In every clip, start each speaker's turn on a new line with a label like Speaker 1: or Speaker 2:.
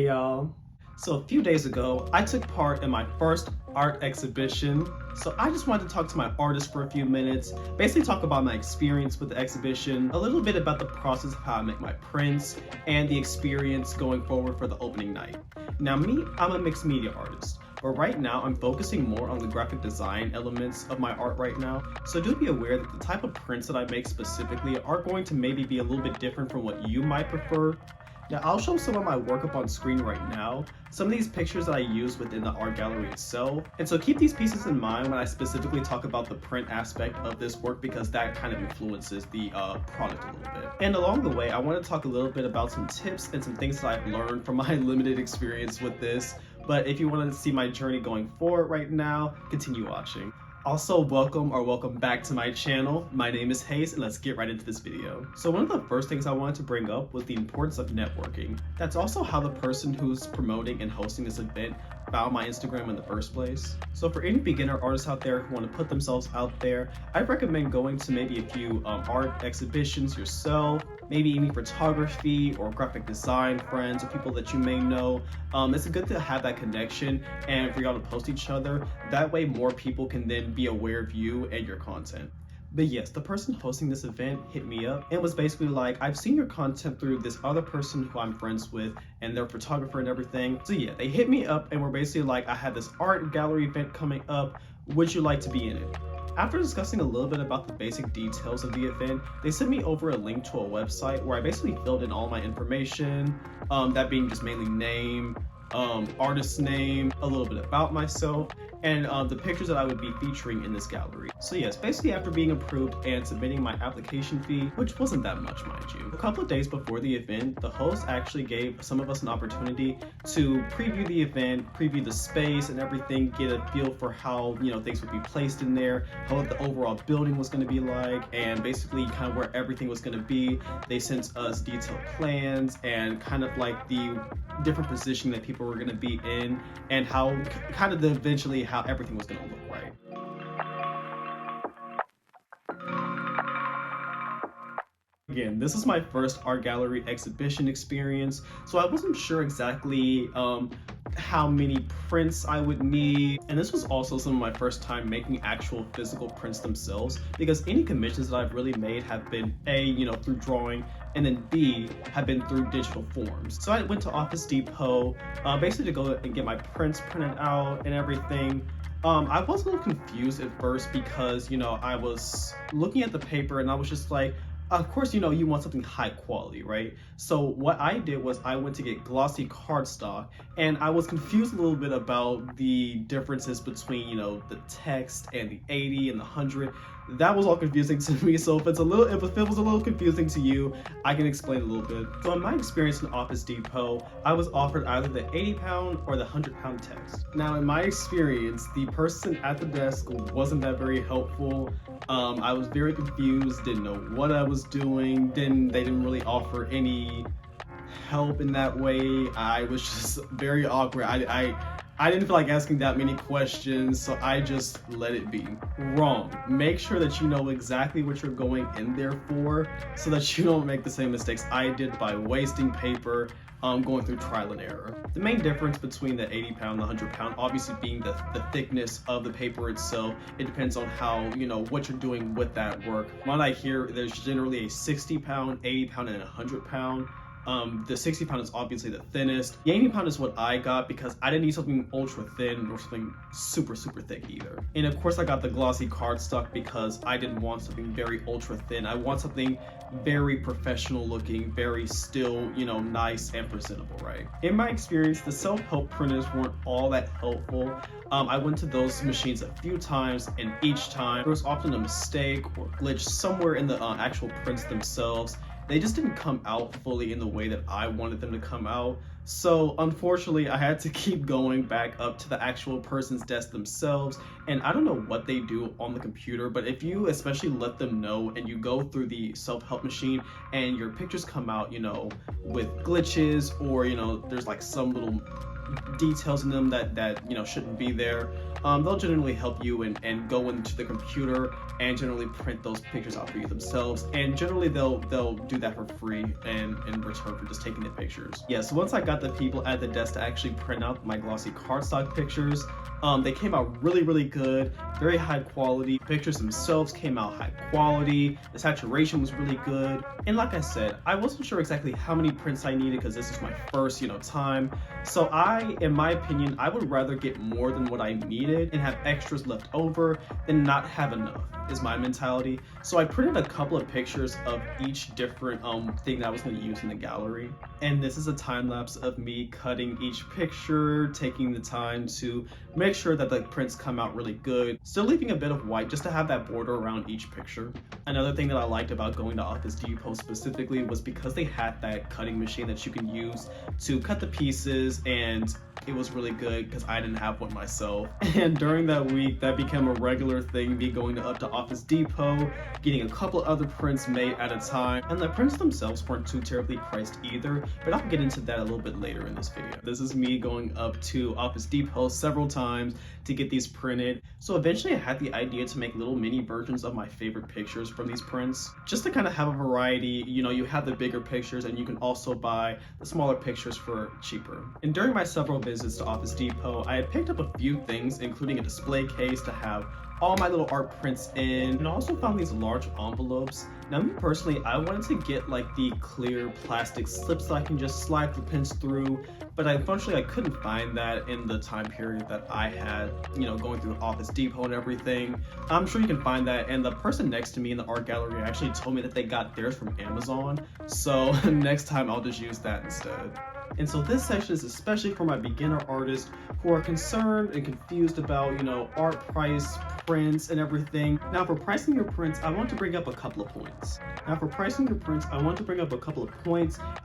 Speaker 1: Hey y'all. So a few days ago, I took part in my first art exhibition. So I just wanted to talk to my artist for a few minutes, basically talk about my experience with the exhibition, a little bit about the process of how I make my prints, and the experience going forward for the opening night. Now me, I'm a mixed media artist, but right now I'm focusing more on the graphic design elements of my art right now. So do be aware that the type of prints that I make specifically are going to maybe be a little bit different from what you might prefer. Now I'll show some of my work up on screen right now, some of these pictures that I use within the art gallery itself, and so keep these pieces in mind when I specifically talk about the print aspect of this work because that kind of influences the product a little bit. And along the way, I want to talk a little bit about some tips and some things that I've learned from my limited experience with this, but if you want to see my journey going forward right now, continue watching. Also, welcome back to my channel. My name is Hayes and let's get right into this video. So one of the first things I wanted to bring up was the importance of networking. That's also how the person who's promoting and hosting this event found my Instagram in the first place. So for any beginner artists out there who want to put themselves out there, I recommend going to maybe a few art exhibitions yourself, maybe any photography or graphic design friends or people that you may know. It's good to have that connection and for y'all to post each other. That way more people can then be aware of you and your content. But yes, the person hosting this event hit me up and was basically like, I've seen your content through this other person who I'm friends with and they're a photographer and everything. So yeah, they hit me up and were basically like, I had this art gallery event coming up. Would you like to be in it? After discussing a little bit about the basic details of the event, they sent me over a link to a website where I basically filled in all my information, that being just mainly name, artist name, a little bit about myself, and the pictures that I would be featuring in this gallery. So yes, basically after being approved and submitting my application fee, which wasn't that much, mind you, a couple of days before the event, the host actually gave some of us an opportunity to preview the event, preview the space and everything, get a feel for how, things would be placed in there, how the overall building was going to be like, and basically kind of where everything was going to be. They sent us detailed plans and kind of like the different position that people were going to be in and how kind of eventually how everything was going to look like. Again, this is my first art gallery exhibition experience, so I wasn't sure exactly how many prints I would need, and this was also some of my first time making actual physical prints themselves, because any commissions that I've really made have been A, through drawing, and then B, have been through digital forms. So I went to Office Depot, basically to go and get my prints printed out and everything. I was a little confused at first because, I was looking at the paper and I was just like, of course, you want something high quality, right? So what I did was I went to get glossy cardstock, and I was confused a little bit about the differences between, the text and the 80 and the 100. That was all confusing to me, so if it was a little confusing to you, I can explain a little bit. So in my experience in Office Depot, I was offered either the 80-pound or the 100-pound text. Now in my experience, the person at the desk wasn't that very helpful. I was very confused, didn't know what I was doing, they didn't really offer any help in that way. I was just very awkward. I didn't feel like asking that many questions, so I just let it be. Wrong. Make sure that you know exactly what you're going in there for so that you don't make the same mistakes I did by wasting paper, going through trial and error. The main difference between the 80-pound and the 100-pound obviously being the thickness of the paper itself. It depends on how, what you're doing with that work. When I hear there's generally a 60-pound, 80-pound, and a 100-pound. The 60-pound is obviously the thinnest. The 80-pound is what I got because I didn't need something ultra thin or something super thick either. And of course I got the glossy cardstock because I didn't want something very ultra thin. I want something very professional looking, very still, nice and presentable, right? In my experience, the self-help printers weren't all that helpful. I went to those machines a few times, and each time there was often a mistake or glitch somewhere in the actual prints themselves. They just didn't come out fully in the way that I wanted them to come out. So unfortunately, I had to keep going back up to the actual person's desk themselves. And I don't know what they do on the computer, but if you especially let them know and you go through the self-help machine and your pictures come out, with glitches or, there's like some little details in them that shouldn't be there, they'll generally help you and go into the computer and generally print those pictures out for you themselves. And generally they'll do that for free and in return for just taking the pictures. Yeah, so once I got the people at the desk to actually print out my glossy cardstock pictures, they came out really good, very high quality. Pictures themselves came out high quality, the saturation was really good. And like I said, I wasn't sure exactly how many prints I needed because this is my first time. So in my opinion, I would rather get more than what I needed and have extras left over than not have enough, is my mentality. So I printed a couple of pictures of each different thing that I was going to use in the gallery. And this is a time lapse of me cutting each picture, taking the time to make sure that the prints come out really good, still leaving a bit of white just to have that border around each picture. Another thing that I liked about going to Office Depot specifically was because they had that cutting machine that you can use to cut the pieces, and it was really good because I didn't have one myself. And during that week, that became a regular thing, me going up to Office Depot, getting a couple of other prints made at a time. And the prints themselves weren't too terribly priced either, but I'll get into that a little bit later in this video. This is me going up to Office Depot several times to get these printed. So eventually I had the idea to make little mini versions of my favorite pictures from these prints, just to kind of have a variety. You have the bigger pictures and you can also buy the smaller pictures for cheaper. And during my several visits to Office Depot, I had picked up a few things, including a display case to have all my little art prints in, and I also found these large envelopes. Now me personally, I wanted to get like the clear plastic slips that I can just slide the pins through, but unfortunately I couldn't find that in the time period that I had, going through Office Depot and everything. I'm sure you can find that, and the person next to me in the art gallery actually told me that they got theirs from Amazon, so next time I'll just use that instead. And so this section is especially for my beginner artists who are concerned and confused about, art price, prints, and everything. Now for pricing your prints, I want to bring up a couple of points.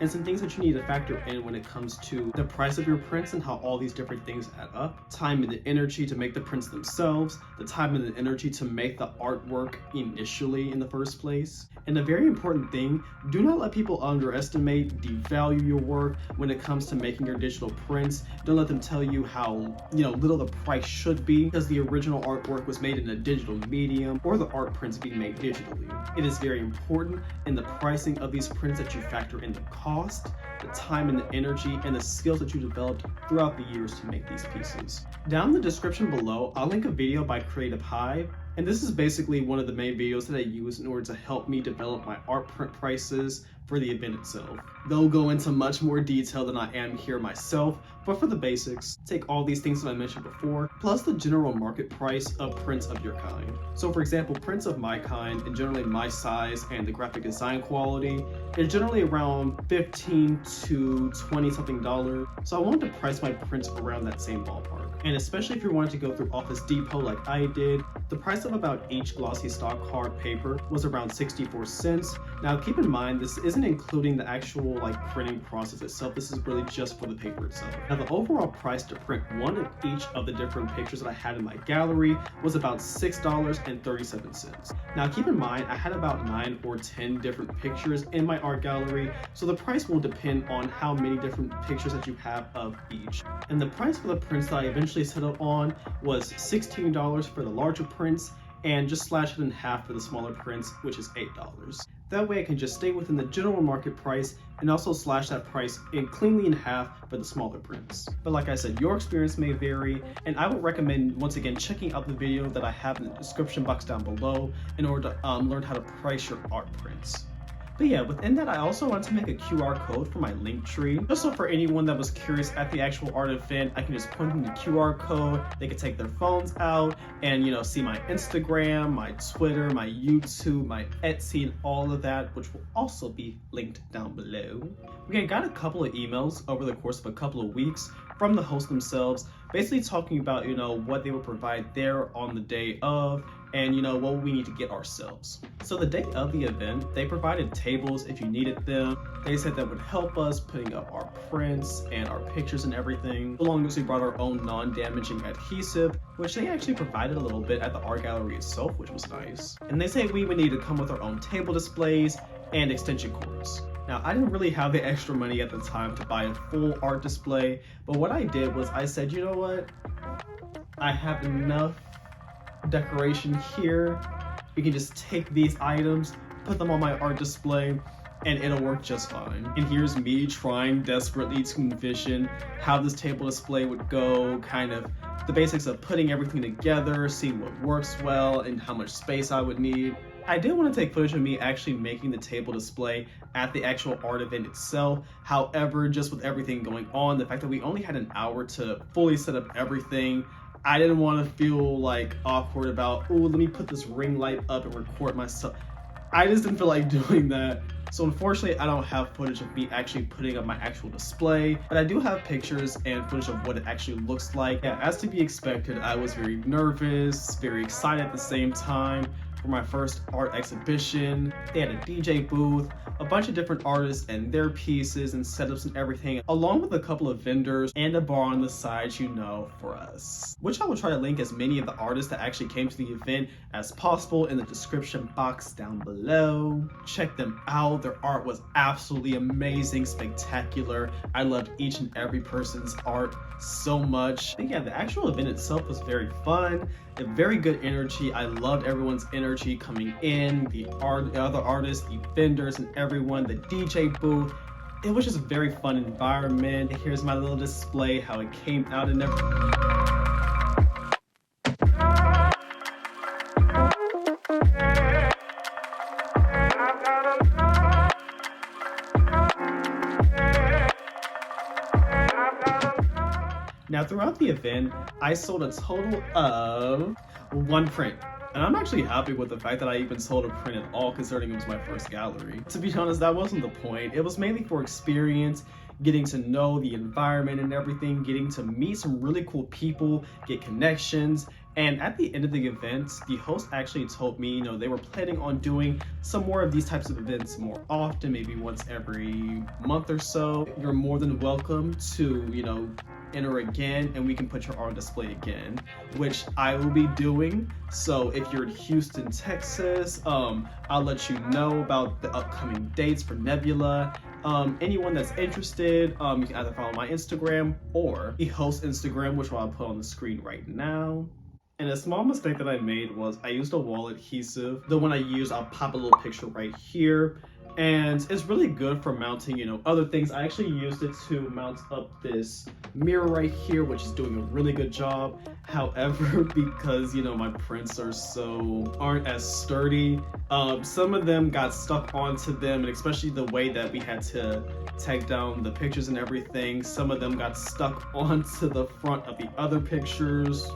Speaker 1: And some things that you need to factor in when it comes to the price of your prints and how all these different things add up. Time and the energy to make the prints themselves, the time and the energy to make the artwork initially in the first place. And a very important thing, do not let people underestimate, devalue your work when it comes to making your digital prints. Don't let them tell you how little the price should be because the original artwork was made in a digital medium or the art prints being made digitally. It is very important in the pricing of these prints that you factor in the cost, the time and the energy, and the skills that you developed throughout the years to make these pieces. Down in the description below, I'll link a video by RayvIII. And this is basically one of the main videos that I use in order to help me develop my art print prices for the event itself. They'll go into much more detail than I am here myself, but for the basics, take all these things that I mentioned before, plus the general market price of prints of your kind. So for example, prints of my kind, and generally my size and the graphic design quality, is generally around $15 to $20 something. So I wanted to price my prints around that same ballpark. And especially if you're wanting to go through Office Depot like I did, the price of about each glossy stock card paper was around 64 cents. Now keep in mind, this isn't including the actual printing process itself. This is really just for the paper itself. Now the overall price to print one of each of the different pictures that I had in my gallery was about $6.37. Now keep in mind, I had about 9 or 10 different pictures in my art gallery, so the price will depend on how many different pictures that you have of each. And the price for the prints that I eventually settled on was $16 for the larger prints, and just slash it in half for the smaller prints, which is $8. That way I can just stay within the general market price and also slash that price cleanly in half for the smaller prints. But like I said, your experience may vary, and I would recommend once again checking out the video that I have in the description box down below in order to learn how to price your art prints. But yeah, within that, I also wanted to make a QR code for my link tree. Just so for anyone that was curious at the actual art event, I can just point them the QR code. They can take their phones out and, see my Instagram, my Twitter, my YouTube, my Etsy, and all of that, which will also be linked down below. We got a couple of emails over the course of a couple of weeks from the hosts themselves, basically talking about, what they would provide there on the day of, and what we need to get ourselves. So the day of the event, they provided tables if you needed them. They said that would help us putting up our prints and our pictures and everything, so long as we brought our own non-damaging adhesive, which they actually provided a little bit at the art gallery itself, which was nice. And they say we would need to come with our own table displays and extension cords. Now, I didn't really have the extra money at the time to buy a full art display, but what I did was I said, you know what? I have enough decoration here. We can just take these items, put them on my art display, and it'll work just fine. And here's me trying desperately to envision how this table display would go, kind of the basics of putting everything together, seeing what works well, and how much space I would need. I did want to take footage of me actually making the table display at the actual art event itself. However, just with everything going on, the fact that we only had an hour to fully set up everything, I didn't want to feel like awkward about, oh, let me put this ring light up and record myself. I just didn't feel like doing that. So unfortunately, I don't have footage of me actually putting up my actual display, but I do have pictures and footage of what it actually looks like. Yeah, as to be expected, I was very nervous, very excited at the same time for my first art exhibition. They had a DJ booth, a bunch of different artists and their pieces and setups and everything, along with a couple of vendors and a bar on the side, you know, for us. Which I will try to link as many of the artists that actually came to the event as possible in the description box down below. Check them out. Their art was absolutely amazing, spectacular. I loved each and every person's art so much. But yeah, the actual event itself was very fun, a very good energy. I loved everyone's energy coming in, the other artists, the vendors and everyone, the DJ booth. It was just a very fun environment. Here's my little display, how it came out and everything. Now, throughout the event, I sold a total of 1 print. And I'm actually happy with the fact that I even sold a print at all, considering it was my first gallery. To be honest, that wasn't the point. It was mainly for experience, getting to know the environment and everything, getting to meet some really cool people, get connections. And at the end of the event, the host actually told me, you know, they were planning on doing some more of these types of events more often, maybe once every month or so. You're more than welcome to, you know, enter again and we can put your art on display again, which I will be doing. So if you're in Houston, Texas, I'll let you know about the upcoming dates for Nebula. Anyone that's interested, you can either follow my Instagram or the host Instagram, which I'll put on the screen right now. And a small mistake that I made was I used a wall adhesive. The one I used, I'll pop a little picture right here. And it's really good for mounting, you know, other things. I actually used it to mount up this mirror right here, which is doing a really good job. However, because, you know, my prints aren't as sturdy, some of them got stuck onto them, and especially the way that we had to take down the pictures and everything, some of them got stuck onto the front of the other pictures.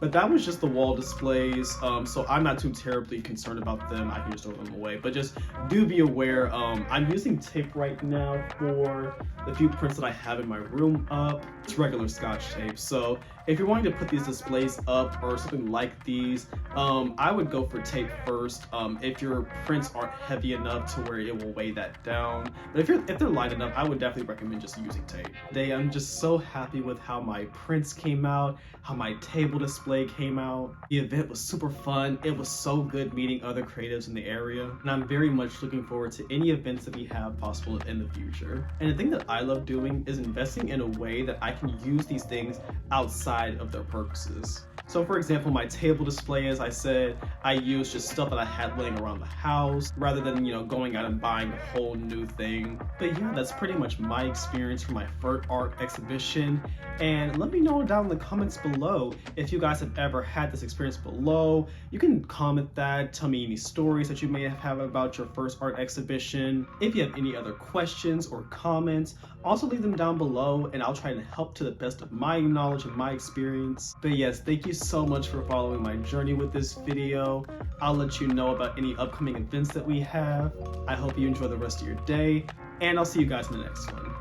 Speaker 1: But that was just the wall displays, so I'm not too terribly concerned about them. I can just throw them away. But just do be aware, I'm using tape right now for the few prints that I have in my room up. It's regular Scotch tape. So if you're wanting to put these displays up or something like these, I would go for tape first. If your prints aren't heavy enough to where it will weigh that down. But if they're light enough, I would definitely recommend just using tape. Today, I'm just so happy with how my prints came out, how my table display came out. The event was super fun. It was so good meeting other creatives in the area. And I'm very much looking forward to any events that we have possible in the future. And the thing that I love doing is investing in a way that I can use these things outside of their purposes. So for example, my table display, as I said, I used just stuff that I had laying around the house rather than, you know, going out and buying a whole new thing. But yeah, that's pretty much my experience for my first art exhibition. And let me know down in the comments below if you guys have ever had this experience below. You can comment that, tell me any stories that you may have about your first art exhibition. If you have any other questions or comments, also leave them down below and I'll try to help to the best of my knowledge and my experience. But yes, thank you so much for following my journey with this video. I'll let you know about any upcoming events that we have. I hope you enjoy the rest of your day, and I'll see you guys in the next one.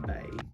Speaker 1: Bye.